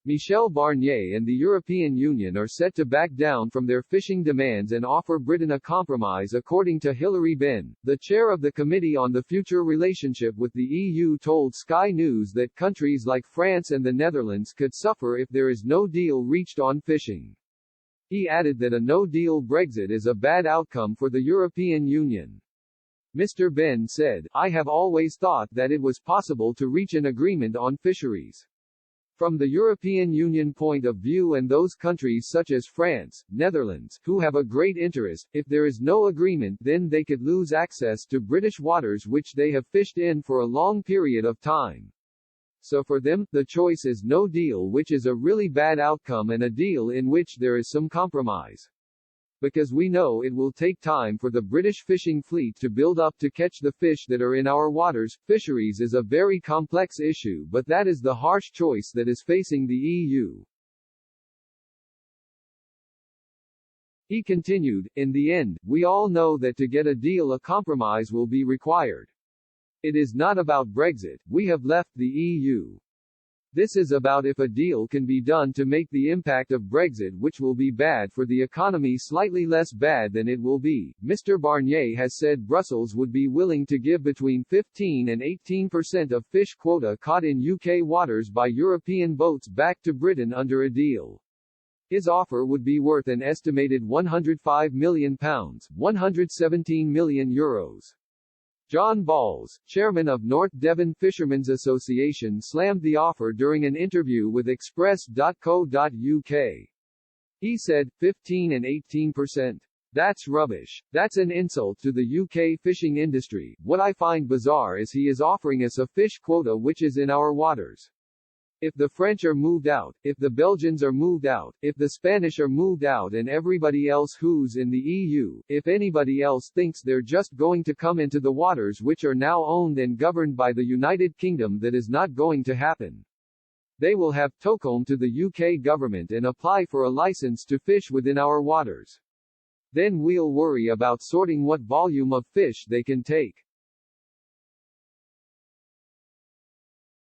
Michel Barnier and the European Union are set to back down from their fishing demands and offer Britain a compromise, according to Hilary Benn, the chair of the Committee on the Future Relationship with the EU, told Sky News that countries like France and the Netherlands could suffer if there is no deal reached on fishing. He added that a no-deal Brexit is a bad outcome for the European Union. Mr. Benn said, "I have always thought that it was possible to reach an agreement on fisheries. From the European Union point of view and those countries such as France, Netherlands, who have a great interest, if there is no agreement then they could lose access to British waters which they have fished in for a long period of time. So for them, the choice is no deal, which is a really bad outcome, and a deal in which there is some compromise. Because we know it will take time for the British fishing fleet to build up to catch the fish that are in our waters. Fisheries is a very complex issue, but that is the harsh choice that is facing the EU." He continued, "In the end, we all know that to get a deal a compromise will be required. It is not about Brexit, we have left the EU. This is about if a deal can be done to make the impact of Brexit, which will be bad for the economy, slightly less bad than it will be." Mr. Barnier has said Brussels would be willing to give between 15 and 18% of fish quota caught in UK waters by European boats back to Britain under a deal. His offer would be worth an estimated £105 million, €117 million. John Balls, chairman of North Devon Fishermen's Association, slammed the offer during an interview with Express.co.uk. He said, 15 and 18%. That's rubbish. That's an insult to the UK fishing industry. What I find bizarre is he is offering us a fish quota which is in our waters. If the French are moved out, if the Belgians are moved out, if the Spanish are moved out, and everybody else who's in the EU, if anybody else thinks they're just going to come into the waters which are now owned and governed by the United Kingdom, that is not going to happen. They will have to come to the UK government and apply for a license to fish within our waters. Then we'll worry about sorting what volume of fish they can take.